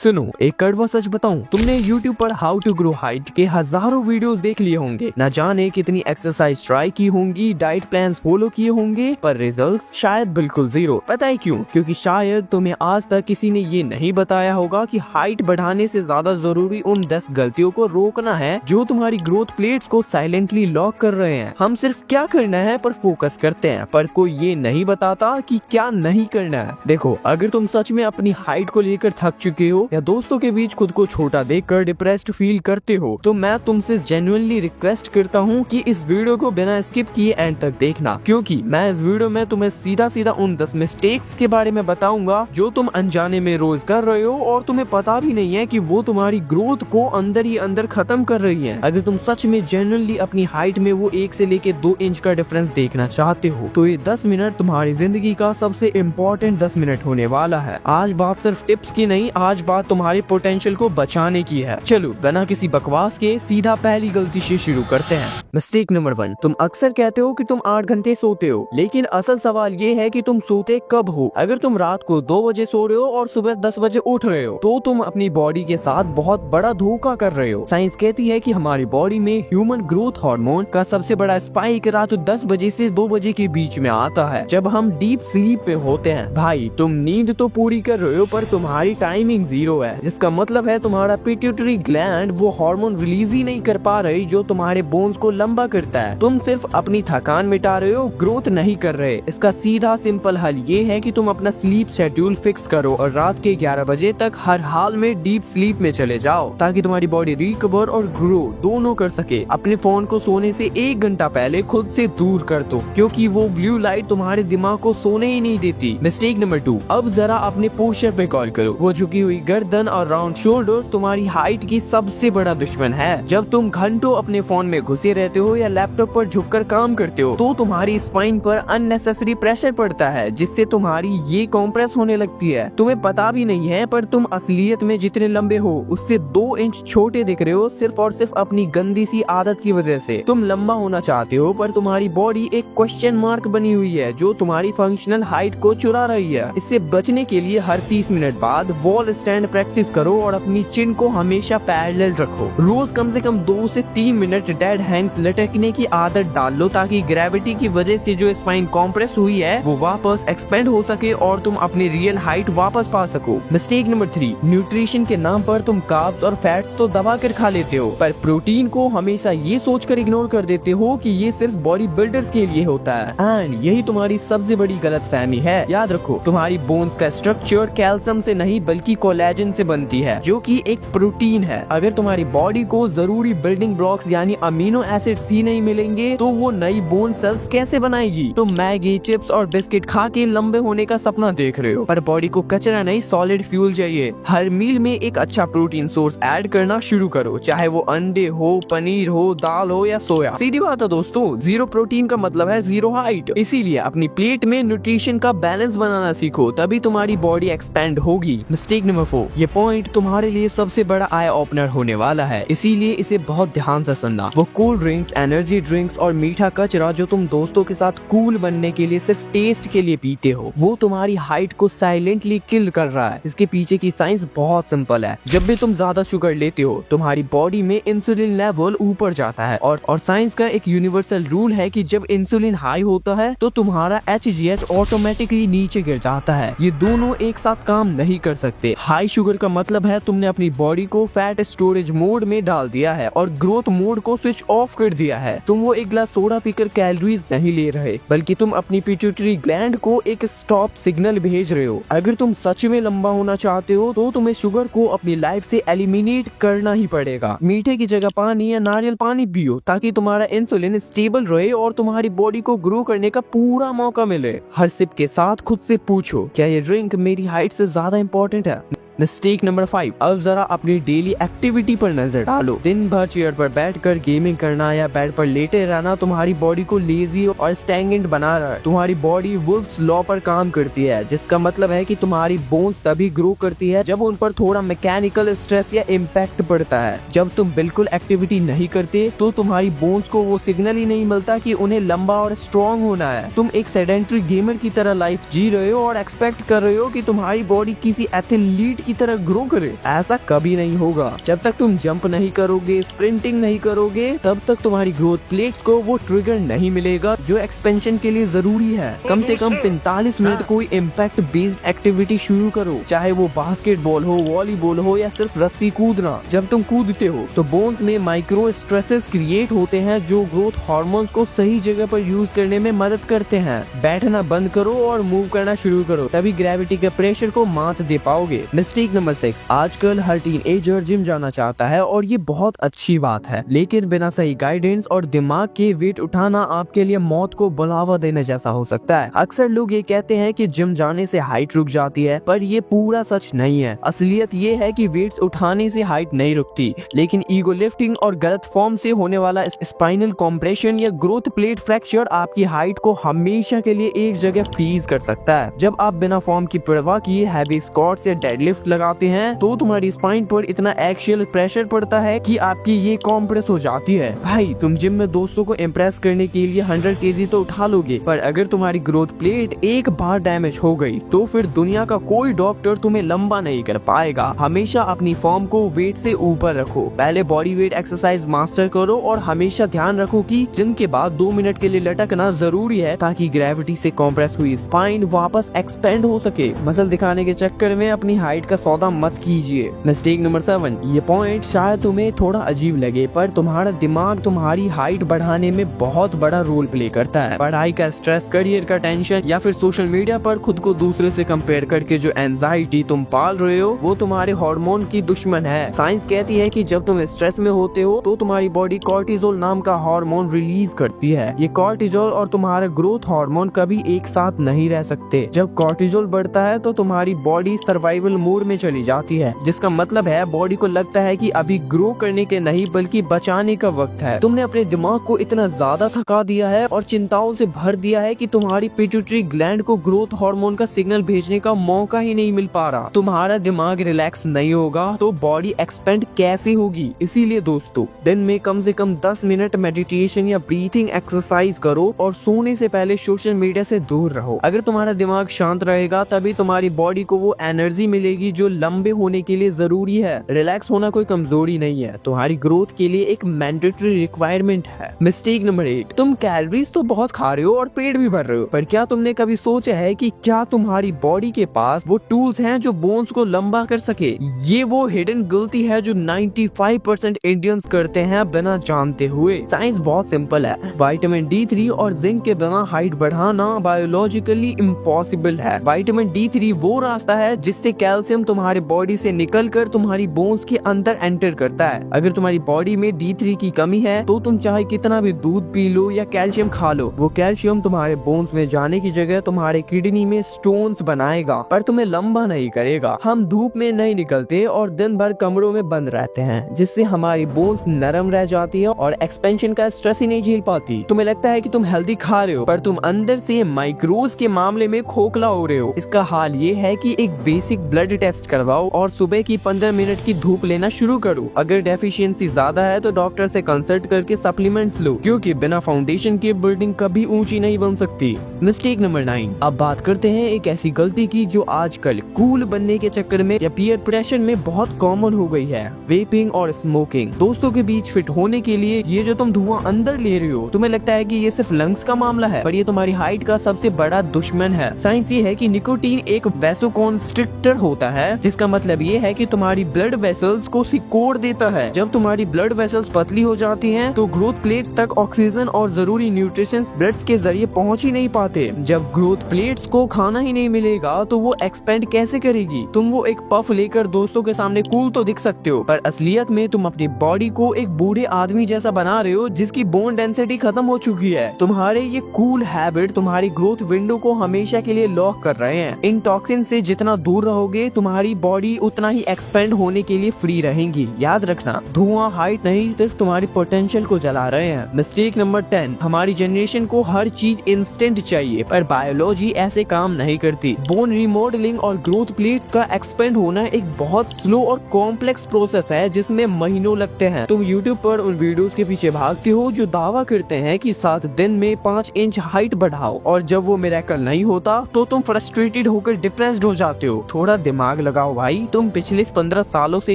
सुनो, एक कड़वा सच बताऊं, तुमने YouTube पर हाउ टू ग्रो हाइट के हजारों वीडियोस देख लिए होंगे, न जाने कितनी एक्सरसाइज ट्राई की होंगी, डाइट प्लान्स फॉलो किए होंगे, पर रिजल्ट्स शायद बिल्कुल जीरो। पता है क्यों? क्योंकि शायद तुम्हें आज तक किसी ने ये नहीं बताया होगा कि हाइट बढ़ाने से ज्यादा जरूरी उन 10 गलतियों को रोकना है जो तुम्हारी ग्रोथ प्लेट्स को साइलेंटली लॉक कर रहे हैं। हम सिर्फ क्या करना है पर फोकस करते हैं, पर कोई ये नहीं बताता कि क्या नहीं करना है। देखो, अगर तुम सच में अपनी हाइट को लेकर थक चुके हो या दोस्तों के बीच खुद को छोटा देखकर डिप्रेस्ड फील करते हो, तो मैं तुमसे जेन्युइनली रिक्वेस्ट करता हूँ कि इस वीडियो को बिना स्किप किए एंड तक देखना, क्योंकि मैं इस वीडियो में तुम्हें सीधा सीधा उन 10 मिस्टेक्स के बारे में बताऊंगा जो तुम अनजाने में रोज कर रहे हो और तुम्हें पता भी नहीं है कि वो तुम्हारी ग्रोथ को अंदर ही अंदर खत्म कर रही है। अगर तुम सच में जेन्युइनली अपनी हाइट में वो 1 से लेके 2 इंच का डिफरेंस देखना चाहते हो, तो ये 10 मिनट तुम्हारी जिंदगी का सबसे इम्पोर्टेंट 10 मिनट होने वाला है। आज बात सिर्फ टिप्स की नहीं, आज बात तुम्हारे पोटेंशियल को बचाने की है। चलो बिना किसी बकवास के सीधा पहली गलती से शुरू करते हैं। मिस्टेक नंबर 1, तुम अक्सर कहते हो कि तुम 8 घंटे सोते हो, लेकिन असल सवाल ये है कि तुम सोते कब हो। अगर तुम रात को 2 बजे सो रहे हो और सुबह 10 बजे उठ रहे हो, तो तुम अपनी बॉडी के साथ बहुत बड़ा धोखा कर रहे हो। साइंस कहती है कि हमारी बॉडी में ह्यूमन ग्रोथ हार्मोन का सबसे बड़ा स्पाइक रात 10 बजे से 2 बजे के बीच में आता है, जब हम डीप स्लीप पे होते हैं। भाई, तुम नींद तो पूरी कर रहे हो, पर तुम्हारी टाइमिंग 0 है, जिसका मतलब है तुम्हारा पिट्यूटरी ग्लैंड वो हार्मोन रिलीज ही नहीं कर पा रही जो तुम्हारे बोन्स को लंबा करता है। तुम सिर्फ अपनी थकान मिटा रहे हो, ग्रोथ नहीं कर रहे। इसका सीधा सिंपल हल ये है कि तुम अपना स्लीप शेड्यूल फिक्स करो और रात के 11 बजे तक हर हाल में डीप स्लीप में चले जाओ, ताकि तुम्हारी बॉडी रिकवर और ग्रो दोनों कर सके। अपने फोन को सोने से 1 घंटा पहले खुद से दूर कर दो, क्योंकि वो ब्लू लाइट तुम्हारे दिमाग को सोने ही नहीं देती। मिस्टेक नंबर 2, अब जरा अपने पोस्चर पे गौर करो। वो झुकी हुई गर्दन और राउंड शोल्डर्स तुम्हारी हाइट की सबसे बड़ा दुश्मन है। जब तुम घंटों अपने फोन में घुसे रहते हो या लैपटॉप पर झुककर काम करते हो, तो तुम्हारी स्पाइन पर अननेसेसरी प्रेशर पड़ता है, जिससे तुम्हारी ये कॉम्प्रेस होने लगती है। तुम्हें पता भी नहीं है, पर तुम असलियत में जितने लंबे हो उससे 2 इंच छोटे दिख रहे हो, सिर्फ और सिर्फ अपनी गंदी सी आदत की वजह से। तुम लंबा होना चाहते हो, पर तुम्हारी बॉडी एक क्वेश्चन मार्क बनी हुई है जो तुम्हारी फंक्शनल हाइट को चुरा रही है। इससे बचने के लिए हर 30 मिनट बाद वॉल स्टैंड प्रैक्टिस करो और अपनी चिन को हमेशा पैरेलल रखो। रोज कम से कम 2 से 3 मिनट डेड हैंग्स लटकने की आदत डाल लो, ताकि ग्रेविटी की वजह से जो स्पाइन कॉम्प्रेस हुई है वो वापस एक्सपेंड हो सके और तुम अपनी रियल हाइट वापस पा सको। मिस्टेक नंबर 3, न्यूट्रिशन के नाम पर तुम कार्ब्स और फैट्स तो दबा कर खा लेते हो, पर प्रोटीन को हमेशा ये सोचकर इग्नोर कर देते हो कि ये सिर्फ बॉडी बिल्डर्स के लिए होता है। एंड यही तुम्हारी सबसे बड़ी गलतफहमी है। याद रखो, तुम्हारी बोन्स का स्ट्रक्चर कैल्शियम से नहीं बल्कि कोलेजन से बनती है, जो कि एक प्रोटीन है। अगर तुम्हारी बॉडी को जरूरी बिल्डिंग ब्लॉक्स यानी अमीनो एसिड्स ही नहीं मिलेंगे, तो वो नई बोन सेल्स कैसे बनाएगी? तुम मैगी, चिप्स और बिस्किट खा के लंबे होने का सपना देख रहे हो, पर बॉडी को कचरा नहीं, सॉलिड फ्यूल चाहिए। हर मील में एक अच्छा प्रोटीन सोर्स ऐड करना शुरू करो, चाहे वो अंडे हो, पनीर हो, दाल हो या सोया। सीधी बात है दोस्तों, 0 प्रोटीन का मतलब है 0 हाइट। इसीलिए अपनी प्लेट में न्यूट्रिशन का बैलेंस बनाना सीखो, तभी तुम्हारी बॉडी एक्सपेंड होगी। मिस्टेक नंबर 4, ये पॉइंट तुम्हारे लिए सबसे बड़ा आई ओपनर होने वाला है, इसीलिए इसे बहुत ध्यान से सुनना। वो कोल्ड ड्रिंक्स, एनर्जी ड्रिंक्स और मीठा कचरा जो तुम दोस्तों के साथ कूल बनने के लिए सिर्फ टेस्ट के लिए पीते हो, वो तुम्हारी हाइट को साइलेंटली किल कर रहा है। इसके पीछे की साइंस बहुत सिंपल है। जब भी तुम ज्यादा शुगर लेते हो, तुम्हारी बॉडी में इंसुलिन लेवल ऊपर जाता है, और साइंस का एक यूनिवर्सल रूल है कि जब इंसुलिन हाई होता है तो तुम्हारा HGH ऑटोमेटिकली नीचे गिर जाता है। ये दोनों एक साथ काम नहीं कर सकते। हाई शुगर का मतलब है तुमने अपनी बॉडी को फैट स्टोरेज मोड में डाल दिया है और ग्रोथ मोड को स्विच ऑफ कर दिया है। तुम वो एक ग्लास सोडा पीकर कैलोरीज नहीं ले रहे, बल्कि तुम अपनी पिट्यूटरी ग्लैंड को एक स्टॉप सिग्नल भेज रहे हो। अगर तुम सच में लंबा होना चाहते हो, तो तुम्हें शुगर को अपनी लाइफ से एलिमिनेट करना ही पड़ेगा। मीठे की जगह पानी या नारियल पानी पियो, ताकि तुम्हारा इंसुलिन स्टेबल रहे और तुम्हारी बॉडी को ग्रो करने का पूरा मौका मिले। हर सिप के साथ खुद से पूछो, क्या ये ड्रिंक मेरी हाइट से ज्यादा इम्पोर्टेंट है? मिस्टेक नंबर 5, अब जरा अपनी डेली एक्टिविटी पर नजर डालो। दिन भर चेयर पर बैठकर गेमिंग करना या बेड पर लेटे रहना तुम्हारी बॉडी को लेजी और स्टैग्नेंट बना रहा है। तुम्हारी बॉडी वुल्फ्स लॉ पर काम करती है, जिसका मतलब है कि तुम्हारी बोन्स तभी ग्रो करती है जब उन पर थोड़ा मैकेनिकल स्ट्रेस या इम्पैक्ट पड़ता है। जब तुम बिल्कुल एक्टिविटी नहीं करते, तो तुम्हारी बोन्स को वो सिग्नल ही नहीं मिलता कि उन्हें लंबा और स्ट्रॉन्ग होना है। तुम एक सेडेंटरी गेमर की तरह लाइफ जी रहे हो और एक्सपेक्ट कर रहे हो कि तुम्हारी बॉडी किसी एथलीट की की तरह ग्रो करे? ऐसा कभी नहीं होगा। जब तक तुम जंप नहीं करोगे, स्प्रिंटिंग नहीं करोगे, तब तक तुम्हारी ग्रोथ प्लेट्स को वो ट्रिगर नहीं मिलेगा जो एक्सपेंशन के लिए जरूरी है। कम से कम 45 मिनट कोई इम्पैक्ट बेस्ड एक्टिविटी शुरू करो, चाहे वो बास्केटबॉल हो, वॉलीबॉल हो या सिर्फ रस्सी कूदना। जब तुम कूदते हो तो बोन्स में माइक्रो स्ट्रेसेस क्रिएट होते हैं जो ग्रोथ हार्मोन्स को सही जगह पर यूज करने में मदद करते हैं। बैठना बंद करो और मूव करना शुरू करो, तभी ग्रेविटी के प्रेशर को मात दे पाओगे। मिस्टेक नंबर 6, आजकल हर टीनएजर जिम जाना चाहता है और ये बहुत अच्छी बात है, लेकिन बिना सही गाइडेंस और दिमाग के वेट उठाना आपके लिए मौत को बुलावा देने जैसा हो सकता है। अक्सर लोग ये कहते हैं कि जिम जाने से हाइट रुक जाती है, पर ये पूरा सच नहीं है। असलियत ये है कि वेट्स उठाने से हाइट नहीं रुकती, लेकिन ईगो लिफ्टिंग और गलत फॉर्म से होने वाला स्पाइनल कॉम्प्रेशन या ग्रोथ प्लेट फ्रैक्चर आपकी हाइट को हमेशा के लिए एक जगह फ्रीज कर सकता है। जब आप बिना फॉर्म की परवाह किए हैवी स्क्वाट्स या डेडलिफ्ट लगाते हैं तो तुम्हारी स्पाइन पर इतना एक्सियल प्रेशर पड़ता है कि आपकी ये कॉम्प्रेस हो जाती है। भाई, तुम जिम में दोस्तों को इम्प्रेस करने के लिए 100 kg तो उठा लोगे, पर अगर तुम्हारी ग्रोथ प्लेट एक बार डैमेज हो गई तो फिर दुनिया का कोई डॉक्टर तुम्हें लंबा नहीं कर पाएगा। हमेशा अपनी फॉर्म को वेट से ऊपर रखो, पहले बॉडी वेट एक्सरसाइज मास्टर करो और हमेशा ध्यान रखो कि जिम के बाद 2 मिनट के लिए लटकना जरूरी है ताकि ग्रेविटी से कॉम्प्रेस हुई स्पाइन वापस एक्सपेंड हो सके। मसल दिखाने के चक्कर में अपनी हाइट का सौदा मत कीजिए। मिस्टेक नंबर 7, ये पॉइंट शायद तुम्हें थोड़ा अजीब लगे, पर तुम्हारा दिमाग तुम्हारी हाइट बढ़ाने में बहुत बड़ा रोल प्ले करता है। पढ़ाई का स्ट्रेस, करियर का टेंशन या फिर सोशल मीडिया पर खुद को दूसरे से कंपेयर करके जो एंजाइटी तुम पाल रहे हो वो तुम्हारे हार्मोन की दुश्मन है। साइंस कहती है कि जब तुम स्ट्रेस में होते हो तो तुम्हारी बॉडी कॉर्टिसोल नाम का हार्मोन रिलीज करती है। ये कॉर्टिसोल और तुम्हारा ग्रोथ हार्मोन कभी एक साथ नहीं रह सकते। जब कॉर्टिसोल बढ़ता है तो तुम्हारी बॉडी सर्वाइवल मोड में चली जाती है, जिसका मतलब है बॉडी को लगता है कि अभी ग्रो करने के नहीं बल्कि बचाने का वक्त है। तुमने अपने दिमाग को इतना ज्यादा थका दिया है और चिंताओं से भर दिया है कि तुम्हारी पिट्यूटरी ग्लैंड को ग्रोथ हार्मोन का सिग्नल भेजने का मौका ही नहीं मिल पा रहा। तुम्हारा दिमाग रिलैक्स नहीं होगा तो बॉडी एक्सपेंड कैसे होगी? इसीलिए दोस्तों, दिन में कम से कम 10 मिनट मेडिटेशन या ब्रीथिंग एक्सरसाइज करो और सोने से पहले सोशल मीडिया से दूर रहो। अगर तुम्हारा दिमाग शांत रहेगा तभी तुम्हारी बॉडी को वो एनर्जी मिलेगी जो लंबे होने के लिए जरूरी है। रिलैक्स होना कोई कमजोरी नहीं है, तुम्हारी ग्रोथ के लिए एक मैंडेटरी रिक्वायरमेंट है। मिस्टेक नंबर 8, तुम कैलोरीज तो बहुत खा रहे हो और पेट भी भर रहे हो, पर क्या तुमने कभी सोचा है कि क्या तुम्हारी बॉडी के पास वो टूल्स हैं जो बोन्स को लंबा कर सके? ये वो हिडन गलती है जो 95% इंडियंस करते हैं बिना जानते हुए। साइंस बहुत सिंपल है, विटामिन D3 और जिंक के बिना हाइट बढ़ाना बायोलॉजिकली इम्पॉसिबल है। विटामिन D3 वो रास्ता है जिससे कैल्शियम तुम्हारी बॉडी से निकलकर तुम्हारी बोन्स के अंदर एंटर करता है। अगर तुम्हारी बॉडी में D3 की कमी है तो तुम चाहे कितना भी दूध पी लो या कैल्शियम खा लो, वो कैल्शियम तुम्हारे बोन्स में जाने की जगह तुम्हारे किडनी में स्टोन्स बनाएगा, पर तुम्हें लंबा नहीं करेगा। हम धूप में नहीं निकलते और दिन भर कमरों में बंद रहते हैं, जिससे हमारी बोन्स नरम रह जाती है और एक्सपेंशन का स्ट्रेस ही नहीं झेल पाती। तुम्हें लगता है कि तुम हेल्दी खा रहे हो, पर तुम अंदर से माइक्रोज के मामले में खोखला हो रहे हो। इसका हाल ये है कि एक बेसिक ब्लड टेस्ट करवाओ और सुबह की 15 मिनट की धूप लेना शुरू करो। अगर डेफिशिएंसी ज्यादा है तो डॉक्टर से कंसल्ट करके सप्लीमेंट्स लो, क्योंकि बिना फाउंडेशन के बिल्डिंग कभी ऊंची नहीं बन सकती। मिस्टेक नंबर 9, अब बात करते हैं एक ऐसी गलती की जो आजकल कूल बनने के चक्कर में या पीयर प्रेशर में बहुत कॉमन हो गई है, वेपिंग और स्मोकिंग। दोस्तों के बीच फिट होने के लिए ये जो तुम धुआं अंदर ले रहे हो, तुम्हें लगता है कि ये सिर्फ लंग्स का मामला है, पर ये तुम्हारी हाइट का सबसे बड़ा दुश्मन है। साइंस ये है कि निकोटीन एक वैसोकॉन्स्ट्रिक्टर होता है, जिसका मतलब ये है कि तुम्हारी ब्लड वेसल्स को सिकोड़ देता है। जब तुम्हारी ब्लड वेसल्स पतली हो जाती हैं, तो ग्रोथ प्लेट्स तक ऑक्सीजन और जरूरी न्यूट्रिशन ब्लड के जरिए पहुंच ही नहीं पाते। जब ग्रोथ प्लेट्स को खाना ही नहीं मिलेगा तो वो एक्सपेंड कैसे करेगी? तुम वो एक पफ लेकर दोस्तों के सामने कूल तो दिख सकते हो, पर असलियत में तुम अपनी बॉडी को एक बूढ़े आदमी जैसा बना रहे हो जिसकी बोन डेंसिटी खत्म हो चुकी है। तुम्हारे ये कूल हैबिट तुम्हारी ग्रोथ विंडो को हमेशा के लिए लॉक कर रहे हैं। इन टॉक्सिन से जितना दूर रहोगे तुम्हारी बॉडी उतना ही एक्सपेंड होने के लिए फ्री रहेगी। याद रखना, धुआं हाइट नहीं सिर्फ तुम्हारी पोटेंशियल को जला रहे हैं। मिस्टेक नंबर 10, हमारी जनरेशन को हर चीज इंस्टेंट चाहिए, पर बायोलॉजी ऐसे काम नहीं करती। बोन रिमॉडलिंग और ग्रोथ प्लेट्स का एक्सपेंड होना एक बहुत स्लो और कॉम्प्लेक्स प्रोसेस है जिसमें महीनों लगते हैं। तुम यूट्यूब पर उन वीडियोस के पीछे भागते हो जो दावा करते हैं कि 7 दिन में 5 इंच हाइट बढ़ाओ, और जब वो मिरेकल नहीं होता तो तुम फ्रस्ट्रेटेड होकर डिप्रेस्ड हो जाते हो। थोड़ा दिमाग दिमाग लगाओ भाई, तुम पिछले 15 सालों से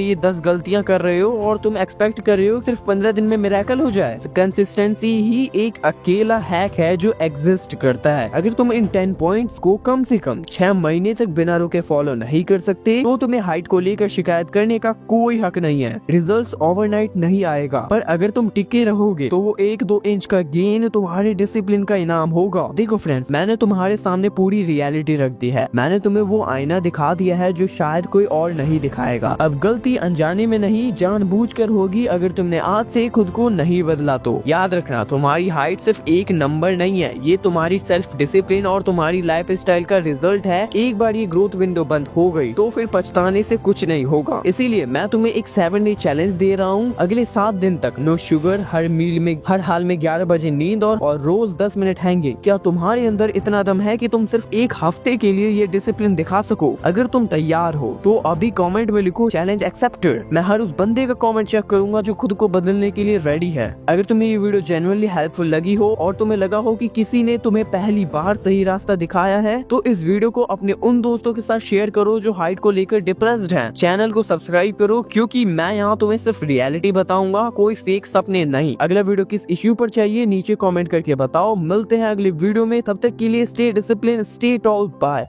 ये 10 गलतियां कर रहे हो और तुम एक्सपेक्ट कर रहे हो सिर्फ 15 दिन में मिरेकल हो जाए। कंसिस्टेंसी ही एक अकेला हैक है जो एग्जिस्ट करता है। अगर तुम इन 10 पॉइंट्स को कम से कम 6 महीने तक बिना रुके फॉलो नहीं कर सकते तो तुम्हें हाइट को लेकर शिकायत करने का कोई हक नहीं है। रिजल्ट्स ओवरनाइट नहीं आएगा, पर अगर तुम टिके रहोगे तो वो 1-2 इंच का गेन तुम्हारे डिसिप्लिन का इनाम होगा। देखो फ्रेंड्स, मैंने तुम्हारे सामने पूरी रियलिटी रख दी है। मैंने तुम्हें वो आईना दिखा दिया है जो शायद कोई और नहीं दिखाएगा। अब गलती अनजाने में नहीं, जानबूझकर होगी अगर तुमने आज से खुद को नहीं बदला तो। याद रखना, तुम्हारी हाइट सिर्फ एक नंबर नहीं है, ये तुम्हारी सेल्फ डिसिप्लिन और तुम्हारी लाइफ स्टाइल का रिजल्ट है। एक बार ये ग्रोथ विंडो बंद हो गई तो फिर पछताने से कुछ नहीं होगा। इसीलिए मैं तुम्हें एक 7 डे चैलेंज दे रहा हूँ। अगले 7 दिन तक नो शुगर, हर मील में हर हाल में 11 बजे नींद और रोज 10 मिनट हैंगे। क्या तुम्हारे अंदर इतना दम है कि तुम सिर्फ एक हफ्ते के लिए ये डिसिप्लिन दिखा सको? अगर तुम तैयार हो तो अभी कमेंट में लिखो चैलेंज एक्सेप्टेड। मैं हर उस बंदे का कमेंट चेक करूंगा जो खुद को बदलने के लिए रेडी है। अगर तुम्हें ये वीडियो जेन्युइनली हेल्पफुल लगी हो और तुम्हें लगा हो कि किसी ने तुम्हें पहली बार सही रास्ता दिखाया है तो इस वीडियो को अपने उन दोस्तों के साथ शेयर करो जो हाइट को लेकर डिप्रेस्ड हैं। चैनल को सब्सक्राइब करो क्योंकि मैं यहाँ तुम्हें सिर्फ रियलिटी बताऊंगा, कोई फेक सपने नहीं। अगला वीडियो किस इश्यू पर चाहिए नीचे कमेंट करके बताओ। मिलते हैं अगले वीडियो में, तब तक के लिए stay discipline, stay tall, bye.